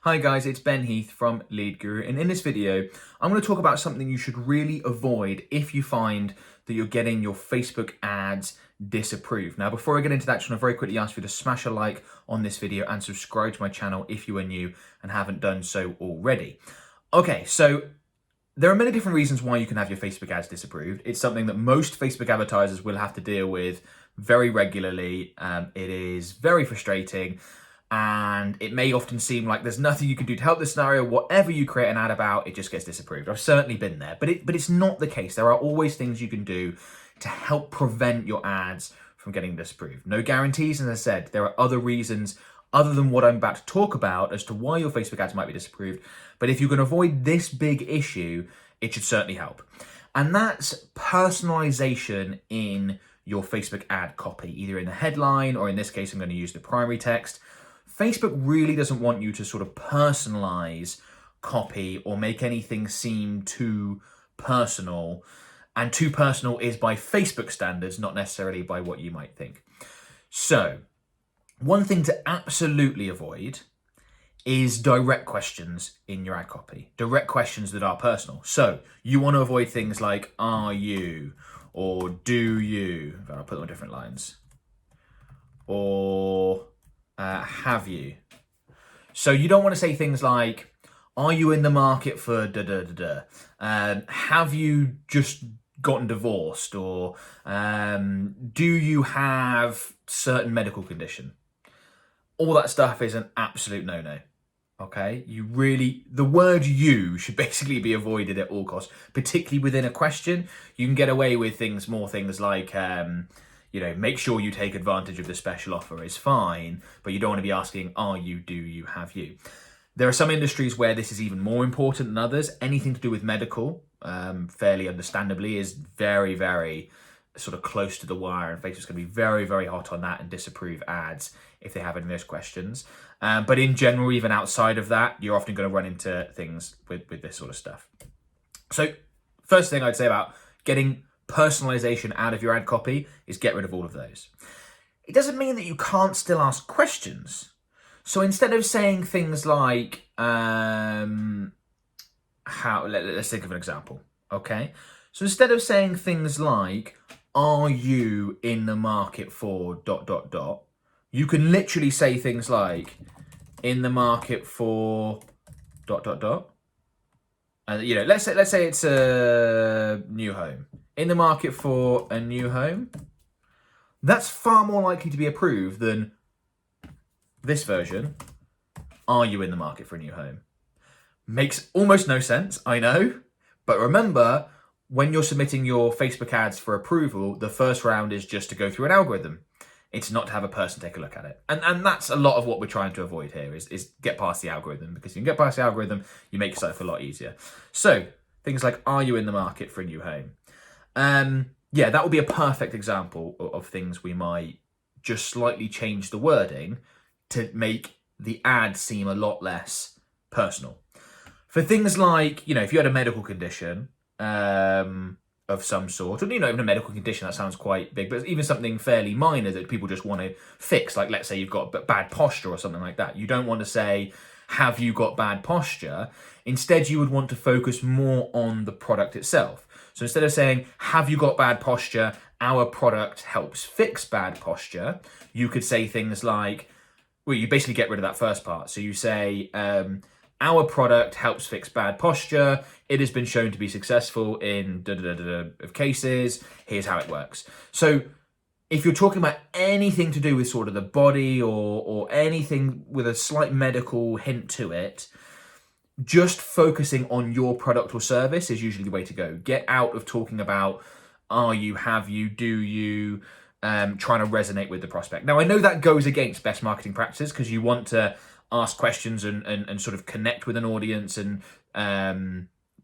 Hi guys, it's Ben Heath from Lead Guru, and in this video, I'm going to talk about something you should really avoid if you find that you're getting your Facebook ads disapproved. Now, before I get into that, I just want to very quickly ask you to smash a like on this video and subscribe to my channel if you are new and haven't done so already. Okay, so there are many different reasons why you can have your Facebook ads disapproved. It's something that most Facebook advertisers will have to deal with very regularly. It is very frustrating. And it may often seem like there's nothing you can do to help the scenario. Whatever you create an ad about, it just gets disapproved. I've certainly been there, but it's not the case. There are always things you can do to help prevent your ads from getting disapproved. No guarantees, as I said. There are other reasons other than what I'm about to talk about as to why your Facebook ads might be disapproved. But if you can avoid this big issue, it should certainly help. And that's personalization in your Facebook ad copy, either in the headline or in this case, I'm going to use the primary text. Facebook really doesn't want you to sort of personalize copy or make anything seem too personal. And too personal is by Facebook standards, not necessarily by what you might think. So, one thing to absolutely avoid is direct questions in your ad copy. Direct questions that are personal. So, you want to avoid things like, are you? Or do you? I'll put them on different lines. Or have you? So you don't want to say things like, are you in the market for da da da da? Have you just gotten divorced? Or do you have certain medical condition? All that stuff is an absolute no-no. Okay, the word you should basically be avoided at all costs, particularly within a question. You can get away with more things like, make sure you take advantage of the special offer is fine, but you don't want to be asking, are you, do you, have you? There are some industries where this is even more important than others. Anything to do with medical, fairly understandably, is very, very sort of close to the wire, and Facebook's going to be very, very hot on that and disapprove ads if they have any of those questions. But in general, even outside of that, you're often going to run into things with this sort of stuff. So first thing I'd say about getting personalization out of your ad copy is get rid of all of those. It doesn't mean that you can't still ask questions. So instead of saying things like, let's think of an example, okay? So instead of saying things like, are you in the market for ... You can literally say things like, in the market for ... And let's say it's a new home. In the market for a new home. That's far more likely to be approved than this version. Are you in the market for a new home? Makes almost no sense, I know. But remember, when you're submitting your Facebook ads for approval, the first round is just to go through an algorithm. It's not to have a person take a look at it. And that's a lot of what we're trying to avoid here is get past the algorithm, because if you can get past the algorithm, you make your life a lot easier. So things like, are you in the market for a new home? That would be a perfect example of things we might just slightly change the wording to make the ad seem a lot less personal. For things like, if you had a medical condition, of some sort, or even a medical condition, that sounds quite big, but even something fairly minor that people just want to fix, like let's say you've got bad posture or something like that. You don't want to say, have you got bad posture? Instead, you would want to focus more on the product itself. So instead of saying, have you got bad posture? Our product helps fix bad posture. You could say things like, well, you basically get rid of that first part. So you say, our product helps fix bad posture. It has been shown to be successful in of cases. Here's how it works. So if you're talking about anything to do with sort of the body or anything with a slight medical hint to it, just focusing on your product or service is usually the way to go. Get out of talking about, are you, have you, do you, trying to resonate with the prospect. Now, I know that goes against best marketing practices because you want to ask questions and sort of connect with an audience and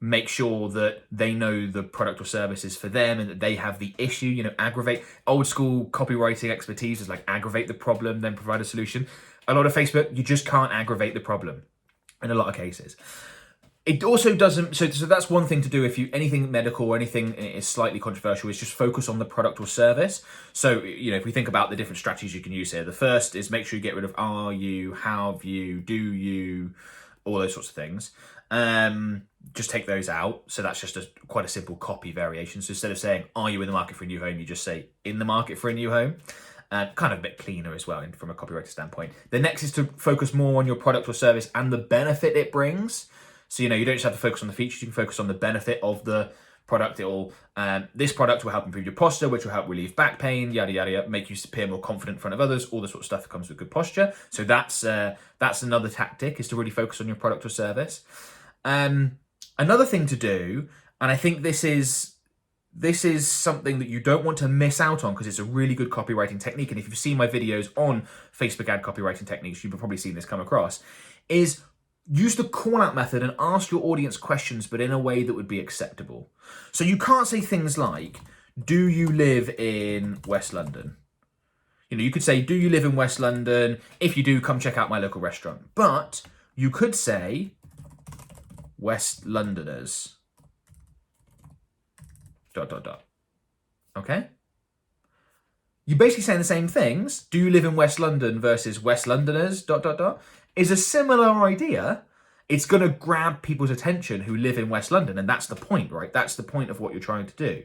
make sure that they know the product or service is for them and that they have the issue, aggravate. Old school copywriting expertise is like aggravate the problem, then provide a solution. A lot of Facebook, you just can't aggravate the problem in a lot of cases. It also doesn't, so that's one thing to do if anything medical or anything is slightly controversial, is just focus on the product or service. So, if we think about the different strategies you can use here, the first is make sure you get rid of are you, have you, do you, all those sorts of things. Just take those out. So that's just quite a simple copy variation. So instead of saying, are you in the market for a new home? You just say, in the market for a new home. Kind of a bit cleaner as well from a copywriter standpoint. The next is to focus more on your product or service and the benefit it brings. So, you don't just have to focus on the features, you can focus on the benefit of the product. This product will help improve your posture, which will help relieve back pain, yada, yada, yada, make you appear more confident in front of others, all the sort of stuff that comes with good posture. So that's another tactic, is to really focus on your product or service. Another thing to do, and I think this is something that you don't want to miss out on because it's a really good copywriting technique. And if you've seen my videos on Facebook ad copywriting techniques, you've probably seen this come across, is use the call out method and ask your audience questions, but in a way that would be acceptable. So you can't say things like, do you live in West London? You could say, do you live in West London? If you do, come check out my local restaurant. But you could say, West Londoners, ... Okay? You're basically saying the same things. Do you live in West London versus West Londoners, ... is a similar idea. It's going to grab people's attention who live in West London. And that's the point, right? That's the point of what you're trying to do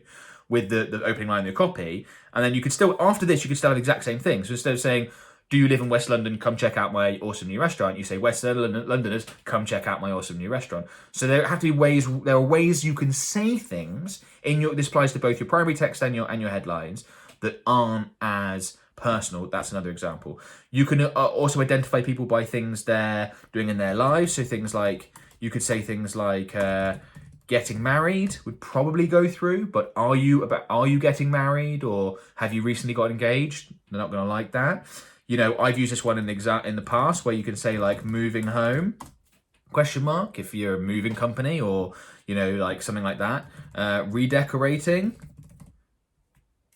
with the opening line of your copy. And then you could still, after this, you could still have the exact same thing. So instead of saying, do you live in West London? Come check out my awesome new restaurant. You say, West Londoners, come check out my awesome new restaurant. So there have to be ways, there are ways you can say things this applies to both your primary text and your headlines that aren't as personal. That's another example. You can also identify people by things they're doing in their lives. So things like, you could say things like, getting married would probably go through, but are you getting married, or have you recently got engaged? They're not going to like that. I've used this one in the past where you can say like moving home, ? If you're a moving company, or, like something like that. Redecorating.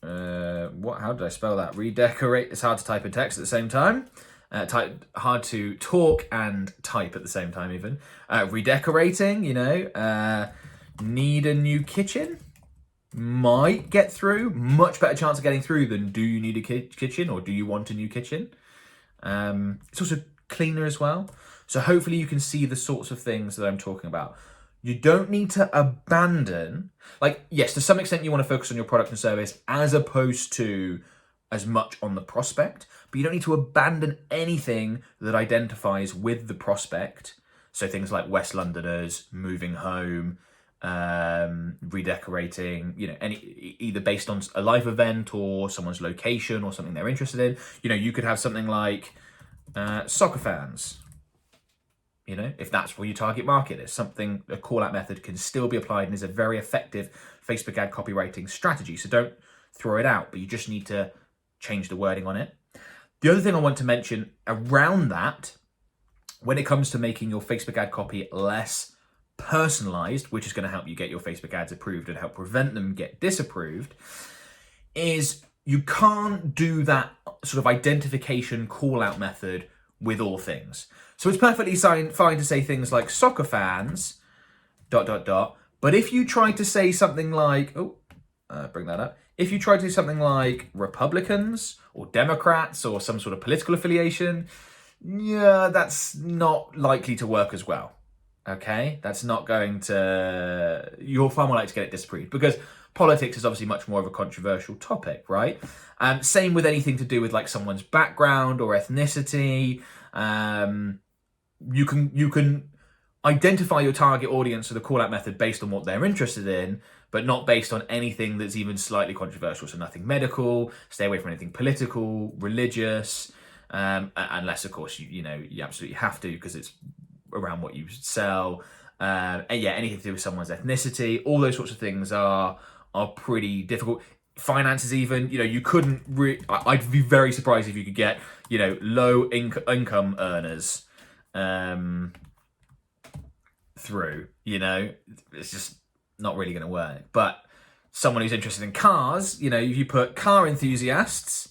How did I spell that? Redecorate. It's hard to type in text at the same time. Hard to talk and type at the same time even. Redecorating, need a new kitchen. Might get through. Much better chance of getting through than do you need a kitchen, or do you want a new kitchen? It's also cleaner as well. So hopefully you can see the sorts of things that I'm talking about. You don't need to abandon, yes, to some extent you want to focus on your product and service as opposed to as much on the prospect, but you don't need to abandon anything that identifies with the prospect. So things like West Londoners, moving home, redecorating, either based on a live event or someone's location or something they're interested in. You could have something like soccer fans. If that's where your target market is, a call-out method can still be applied and is a very effective Facebook ad copywriting strategy. So don't throw it out, but you just need to change the wording on it. The other thing I want to mention around that, when it comes to making your Facebook ad copy less personalized, which is going to help you get your Facebook ads approved and help prevent them get disapproved, is you can't do that sort of identification call-out method with all things. So it's perfectly fine to say things like soccer fans, ... But if you try to say something like, bring that up. If you try to do something like Republicans or Democrats or some sort of political affiliation, yeah, that's not likely to work as well. Okay? That's not going to... You're far more likely to get it disapproved because politics is obviously much more of a controversial topic, right? Same with anything to do with like someone's background or ethnicity. You can identify your target audience for the call-out method based on what they're interested in, but not based on anything that's even slightly controversial. So nothing medical, stay away from anything political, religious, unless, of course, you absolutely have to because it's around what you sell. And yeah, anything to do with someone's ethnicity, all those sorts of things are pretty difficult. Finances even, you couldn't I'd be very surprised if you could get, low income earners through, it's just not really going to work. But someone who's interested in cars, if you put car enthusiasts,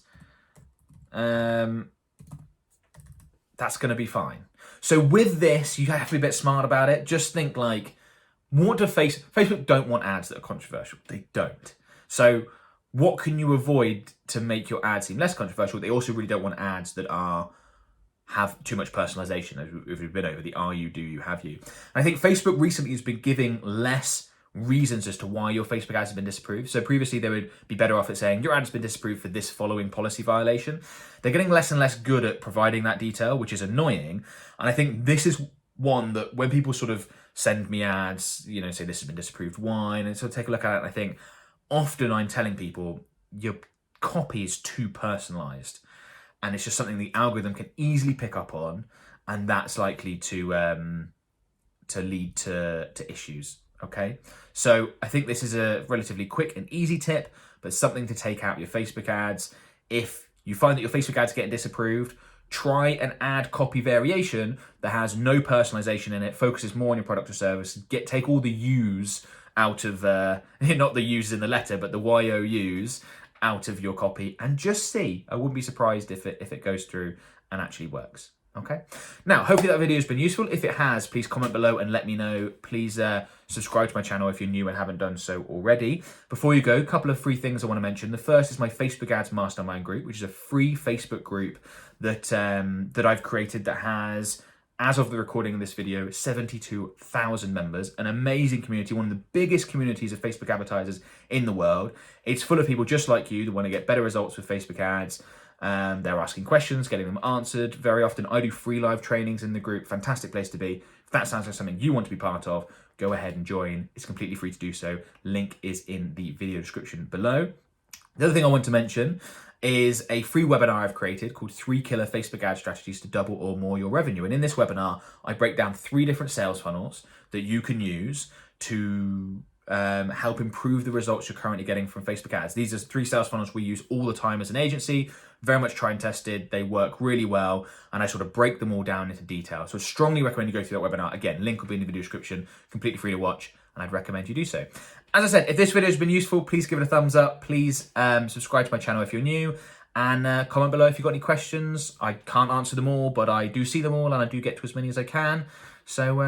that's going to be fine. So with this, you have to be a bit smart about it. Just think like, what do Facebook don't want ads that are controversial. They don't. So what can you avoid to make your ad seem less controversial? They also really don't want ads that are have too much personalization, as we've been over the are you, do you, have you. And I think Facebook recently has been giving less reasons as to why your Facebook ads have been disapproved. So previously they would be better off at saying your ad has been disapproved for this following policy violation. They're getting less and less good at providing that detail, which is annoying. And I think this is one that when people sort of send me ads, you know, say this has been disapproved, why, and sort of take a look at it, and I think often I'm telling people your copy is too personalized. And it's just something the algorithm can easily pick up on, and that's likely to lead to issues. Okay, so I think this is a relatively quick and easy tip, but something to take out your Facebook ads. If you find that your Facebook ads are getting disapproved, try an ad copy variation that has no personalization in it, focuses more on your product or service. Take all the U's out of not the U's in the letter, but the YOU's out of your copy, and just see. I wouldn't be surprised if it goes through and actually works. Okay. Now, hopefully that video has been useful. If it has, please comment below and let me know. Please subscribe to my channel if you're new and haven't done so already. Before you go, a couple of free things I want to mention. The first is my Facebook Ads Mastermind group, which is a free Facebook group that I've created that has, as of the recording of this video, 72,000 members, an amazing community, one of the biggest communities of Facebook advertisers in the world. It's full of people just like you that want to get better results with Facebook ads. They're asking questions, getting them answered. Very often I do free live trainings in the group. Fantastic place to be. If that sounds like something you want to be part of, go ahead and join. It's completely free to do so. Link is in the video description below. The other thing I want to mention is a free webinar I've created called 3 Killer Facebook Ad Strategies to Double or More Your Revenue. And in this webinar, I break down 3 different sales funnels that you can use to help improve the results you're currently getting from Facebook ads. These are 3 sales funnels we use all the time as an agency, very much tried and tested. They work really well, and I sort of break them all down into detail. So I strongly recommend you go through that webinar. Again, link will be in the video description, completely free to watch, and I'd recommend you do so. As I said, if this video has been useful, please give it a thumbs up. Please subscribe to my channel if you're new, and comment below if you've got any questions. I can't answer them all, but I do see them all, and I do get to as many as I can. So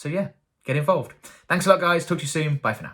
yeah, get involved. Thanks a lot, guys. Talk to you soon. Bye for now.